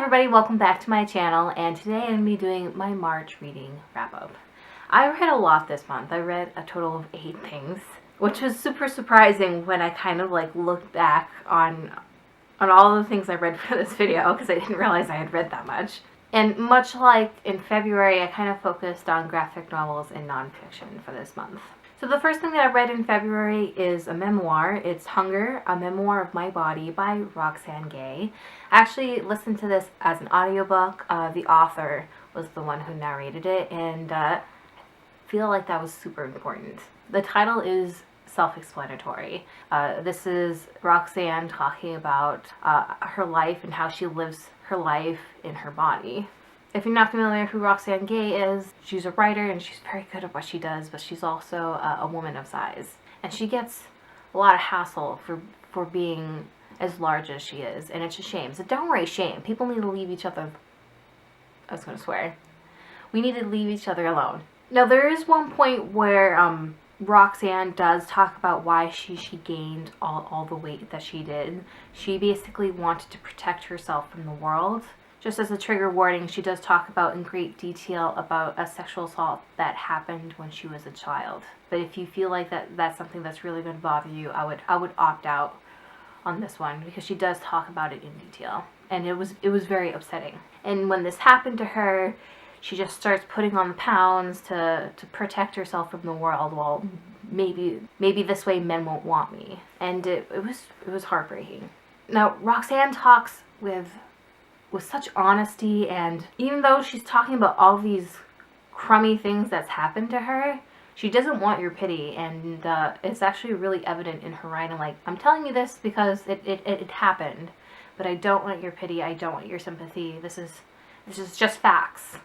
everybody, welcome back to my channel, and today I'm going to be doing my March reading wrap-up. I read a lot this month. I read a total of 8 things, which was super surprising when I kind of looked back on all the things I read for this video, because I didn't realize I had read that much. And much like in February, I kind of focused on graphic novels and nonfiction for this month. So the first thing that I read in February is a memoir. It's Hunger, A Memoir of My Body by Roxane Gay. I actually listened to this as an audiobook. The author was the one who narrated it, and I feel like that was super important. The title is self-explanatory. This is Roxane talking about her life and how she lives her life in her body. If you're not familiar who Roxane Gay is, she's a writer and she's very good at what she does, but she's also a woman of size. And she gets a lot of hassle for being as large as she is, and it's a shame. So don't worry, shame. People need to leave each other, I was going to swear. We need to leave each other alone. Now there is one point where Roxane does talk about why she gained all the weight that she did. She basically wanted to protect herself from the world. Just as a trigger warning, she does talk about in great detail about a sexual assault that happened when she was a child. But if you feel like that's something that's really going to bother you, I would opt out on this one, because she does talk about it in detail. And it was very upsetting. And when this happened to her, she just starts putting on the pounds to protect herself from the world. Well, maybe this way men won't want me. And it was heartbreaking. Now, Roxane talks with such honesty, and even though she's talking about all these crummy things that's happened to her, she doesn't want your pity, and it's actually really evident in her writing. Like, I'm telling you this because it happened, but I don't want your pity, I don't want your sympathy. This is just facts,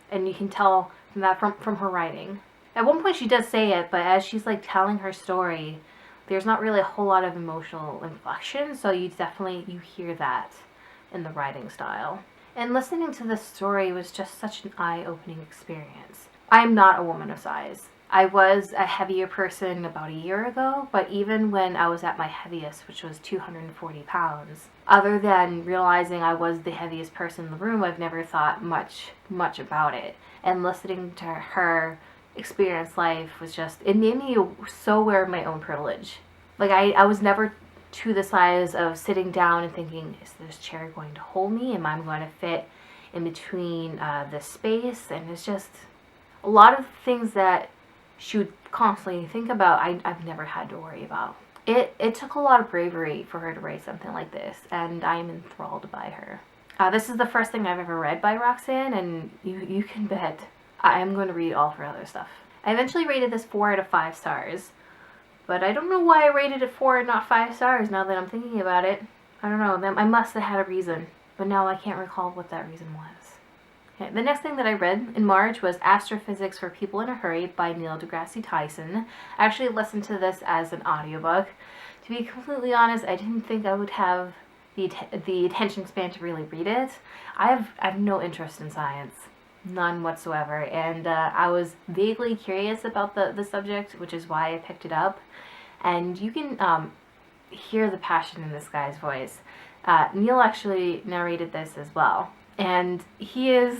and you can tell from that from her writing. At one point she does say it, but as she's telling her story, there's not really a whole lot of emotional inflection, so you hear that in the writing style. And listening to this story was just such an eye-opening experience. I am not a woman of size. I was a heavier person about a year ago, but even when I was at my heaviest, which was 240 pounds, other than realizing I was the heaviest person in the room, I've never thought much about it. And listening to her experience life was just, it made me so aware of my own privilege. Like, I was never to the size of sitting down and thinking, is this chair going to hold me? Am I going to fit in between this space? And it's just a lot of things that she would constantly think about, I've never had to worry about. It took a lot of bravery for her to write something like this, and I am enthralled by her. This is the first thing I've ever read by Roxane, and you can bet I am going to read all her other stuff. I eventually rated this 4 out of 5 stars. But I don't know why I rated it 4 and not 5 stars now that I'm thinking about it. I don't know. I must have had a reason. But now I can't recall what that reason was. Okay, the next thing that I read in March was Astrophysics for People in a Hurry by Neil deGrasse Tyson. I actually listened to this as an audiobook. To be completely honest, I didn't think I would have the attention span to really read it. I have no interest in science. None whatsoever, and I was vaguely curious about the subject, which is why I picked it up. And you can hear the passion in this guy's voice. Neil actually narrated this as well, and he is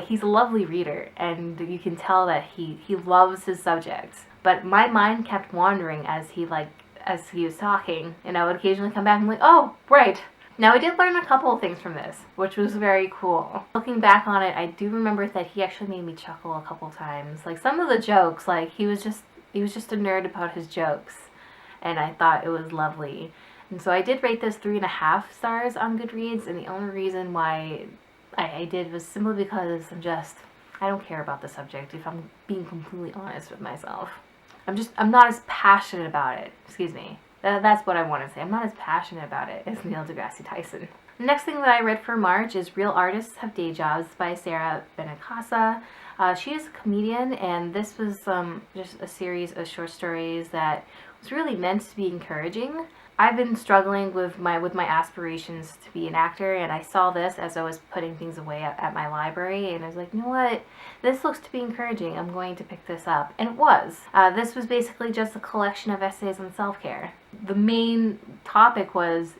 he's a lovely reader, and you can tell that he loves his subject. But my mind kept wandering as he was talking, and I would occasionally come back and be like, oh, right. Now, I did learn a couple of things from this, which was very cool. Looking back on it, I do remember that he actually made me chuckle a couple times. Like, some of the jokes, he was just a nerd about his jokes, and I thought it was lovely. And so I did rate this 3.5 stars on Goodreads, and the only reason why I did was simply because I don't care about the subject, if I'm being completely honest with myself. I'm not as passionate about it. Excuse me. That's what I want to say. I'm not as passionate about it as Neil deGrasse Tyson. The next thing that I read for March is Real Artists Have Day Jobs by Sarah Benincasa. She is a comedian, and this was just a series of short stories that was really meant to be encouraging. I've been struggling with my aspirations to be an actor, and I saw this as I was putting things away at my library, and I was like, you know what? This looks to be encouraging. I'm going to pick this up. And it was. This was basically just a collection of essays on self-care. The main topic was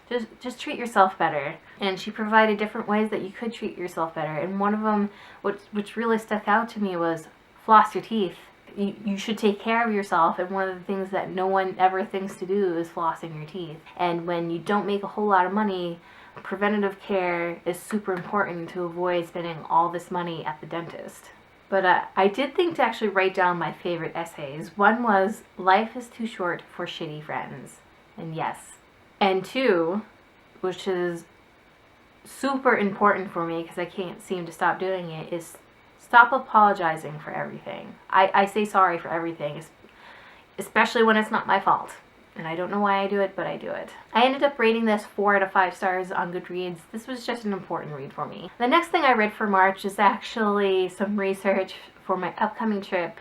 just treat yourself better. And she provided different ways that you could treat yourself better. And one of them, which really stuck out to me, was floss your teeth. You should take care of yourself, and one of the things that no one ever thinks to do is flossing your teeth. And when you don't make a whole lot of money, preventative care is super important to avoid spending all this money at the dentist. But I did think to actually write down my favorite essays. One was, "Life is too short for shitty friends." And yes. And two, which is super important for me because I can't seem to stop doing it, is stop apologizing for everything. I say sorry for everything, especially when it's not my fault. And I don't know why I do it, but I do it. I ended up rating this 4 out of 5 stars on Goodreads. This was just an important read for me. The next thing I read for March is actually some research for my upcoming trip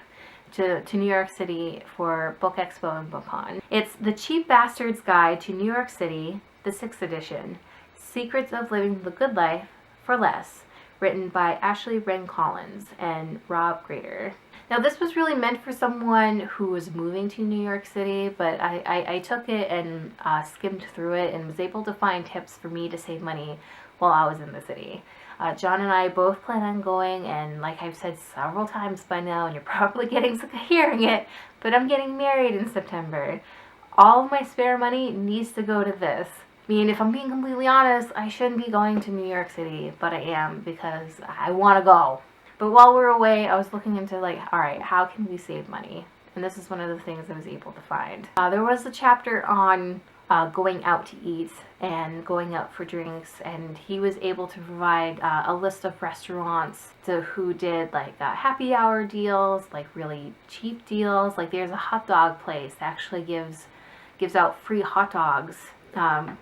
to New York City for Book Expo and BookCon. It's The Cheap Bastard's Guide to New York City, the 6th edition, Secrets of Living the Good Life for Less, written by Ashley Wren Collins and Rob Grader. Now, this was really meant for someone who was moving to New York City, but I took it and skimmed through it and was able to find tips for me to save money while I was in the city. John and I both plan on going, and like I've said several times by now, and you're probably getting sick of hearing it, but I'm getting married in September. All of my spare money needs to go to this. I mean, if I'm being completely honest, I shouldn't be going to New York City, but I am because I want to go. But while we were away, I was looking into alright, how can we save money? And this is one of the things I was able to find. There was a chapter on going out to eat and going out for drinks, and he was able to provide a list of restaurants who did happy hour deals, really cheap deals. Like there's a hot dog place that actually gives out free hot dogs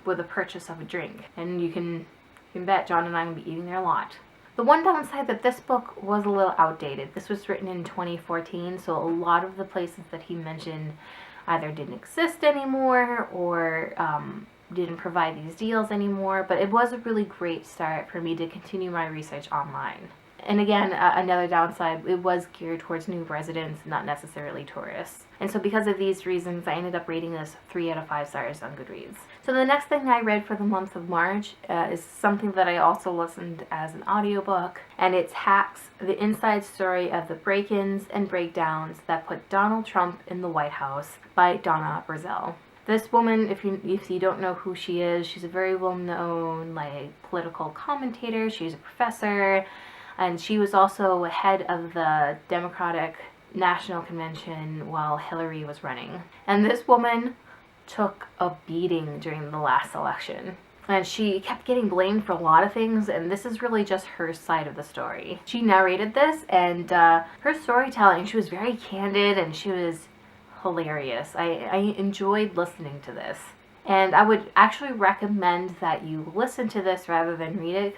with the purchase of a drink, and you can bet John and I will be eating there a lot. The one downside that this book was a little outdated. This was written in 2014, so a lot of the places that he mentioned either didn't exist anymore or didn't provide these deals anymore, but it was a really great start for me to continue my research online. And again, another downside, it was geared towards new residents, not necessarily tourists. And so because of these reasons, I ended up rating this 3 out of 5 stars on Goodreads. So the next thing I read for the month of March is something that I also listened as an audiobook, and it's Hacks, the inside story of the break-ins and breakdowns that put Donald Trump in the White House by Donna Brazil. This woman, if you don't know who she is, she's a very well-known political commentator. She's a professor. And she was also head of the Democratic National Convention while Hillary was running. And this woman took a beating during the last election. And she kept getting blamed for a lot of things, and this is really just her side of the story. She narrated this, and her storytelling, she was very candid, and she was hilarious. I enjoyed listening to this. And I would actually recommend that you listen to this rather than read it,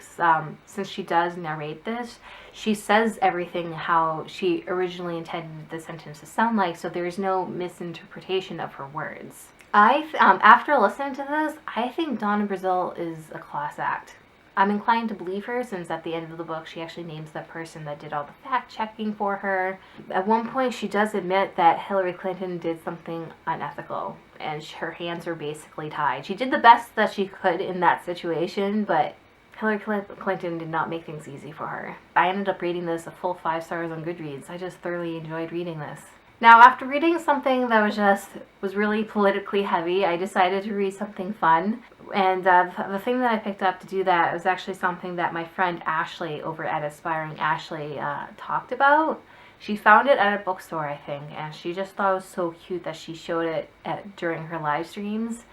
since she does narrate this. She says everything how she originally intended the sentence to sound like, so there's no misinterpretation of her words. After listening to this, I think Donna Brazil is a class act. I'm inclined to believe her, since at the end of the book she actually names the person that did all the fact-checking for her. At one point she does admit that Hillary Clinton did something unethical, and her hands were basically tied. She did the best that she could in that situation, but Hillary Clinton did not make things easy for her. I ended up rating this a full 5 stars on Goodreads. I just thoroughly enjoyed reading this. Now, after reading something that was really politically heavy, I decided to read something fun. And the thing that I picked up to do that was actually something that my friend Ashley over at Aspiring Ashley talked about. She found it at a bookstore, I think, and she just thought it was so cute that she showed it during her live streams.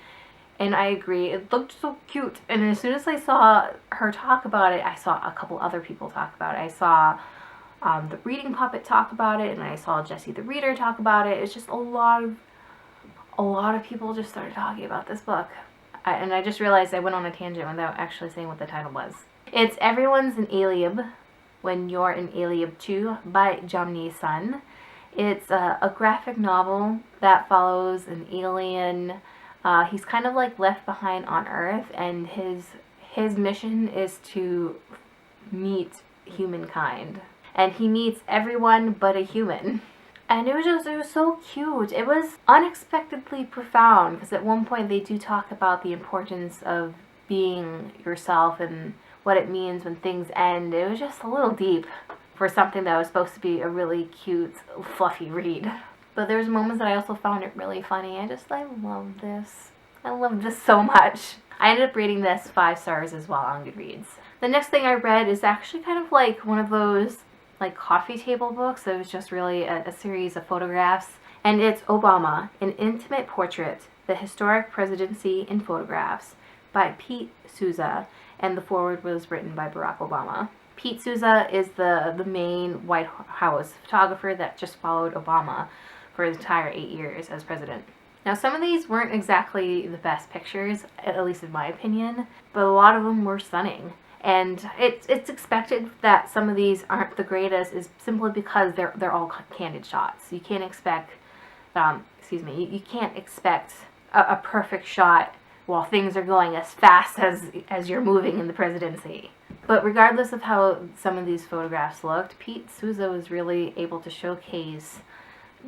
And I agree, it looked so cute. And as soon as I saw her talk about it, I saw a couple other people talk about it. I saw the Reading Puppet talk about it, and I saw Jesse the Reader talk about it. It's just a lot of people just started talking about this book. And I just realized I went on a tangent without actually saying what the title was. It's Everyone's an Alien When You're an Alien Too by Jomni Sun. It's a graphic novel that follows an alien. He's kind of left behind on Earth, and his mission is to meet humankind. And he meets everyone but a human. And it was so cute. It was unexpectedly profound, because at one point they do talk about the importance of being yourself and what it means when things end. It was just a little deep for something that was supposed to be a really cute, fluffy read. But there's moments that I also found it really funny. I love this. I love this so much. I ended up rating this 5 stars as well on Goodreads. The next thing I read is actually kind of like one of those like coffee table books. It was just really a series of photographs. And it's Obama, an intimate portrait, the historic presidency in photographs, by Pete Souza. And the foreword was written by Barack Obama. Pete Souza is the main White House photographer that just followed Obama for his entire 8 years as president. Now, some of these weren't exactly the best pictures, at least in my opinion, but a lot of them were stunning. And it's expected that some of these aren't the greatest, is simply because they're all candid shots. You can't expect, you can't expect a perfect shot while things are going as fast as you're moving in the presidency. But regardless of how some of these photographs looked, Pete Souza was really able to showcase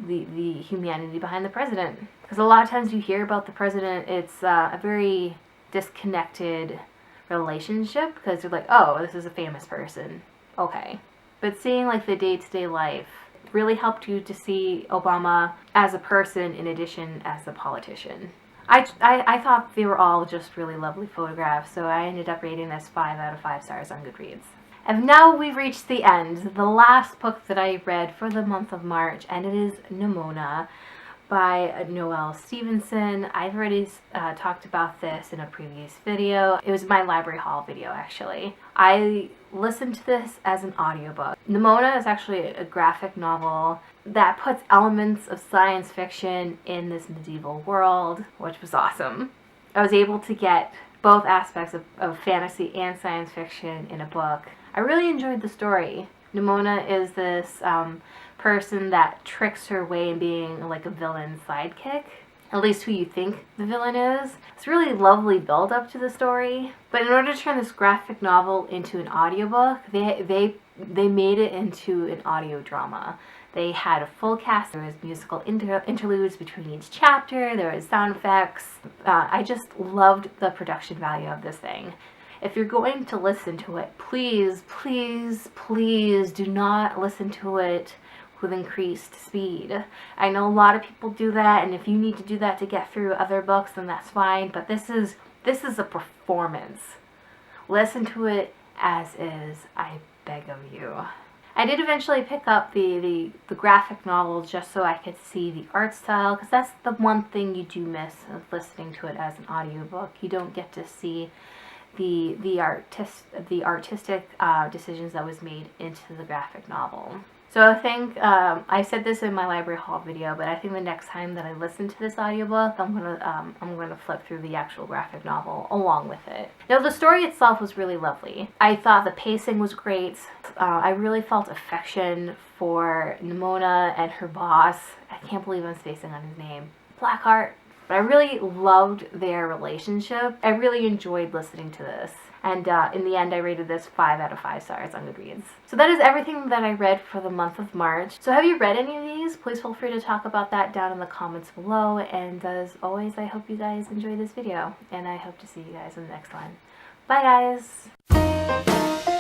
the humanity behind the president. Because a lot of times you hear about the president, it's a very disconnected relationship, because you're like, oh, this is a famous person. Okay. But seeing like the day-to-day life really helped you to see Obama as a person in addition as a politician. I thought they were all just really lovely photographs, so I ended up rating this 5 out of 5 stars on Goodreads. And now we've reached the end, the last book that I read for the month of March, and it is Nimona by Noelle Stevenson. I've already talked about this in a previous video. It was my library haul video, actually. I listened to this as an audiobook. Nimona is actually a graphic novel that puts elements of science fiction in this medieval world, which was awesome. I was able to get both aspects of fantasy and science fiction in a book. I really enjoyed the story. Nimona is this person that tricks her way in being like a villain sidekick, at least who you think the villain is. It's really lovely build up to the story. But in order to turn this graphic novel into an audiobook, they made it into an audio drama. They had a full cast. There was musical interludes between each chapter. There was sound effects. I just loved the production value of this thing. If you're going to listen to it, please, please, please do not listen to it with increased speed. I know a lot of people do that, and if you need to do that to get through other books, then that's fine, but this is a performance. Listen to it as is, I beg of you. I did eventually pick up the graphic novel just so I could see the art style, because that's the one thing you do miss of listening to it as an audiobook. You don't get to see the artistic decisions that was made into the graphic novel. So I think, I said this in my library haul video, but I think the next time that I listen to this audiobook, I'm gonna flip through the actual graphic novel along with it. Now, the story itself was really lovely. I thought the pacing was great. I really felt affection for Nimona and her boss. I can't believe I'm spacing on his name. Blackheart. But I really loved their relationship. I really enjoyed listening to this. And in the end, I rated this 5 out of 5 stars on Goodreads. So that is everything that I read for the month of March. So have you read any of these? Please feel free to talk about that down in the comments below. And as always, I hope you guys enjoyed this video. And I hope to see you guys in the next one. Bye, guys!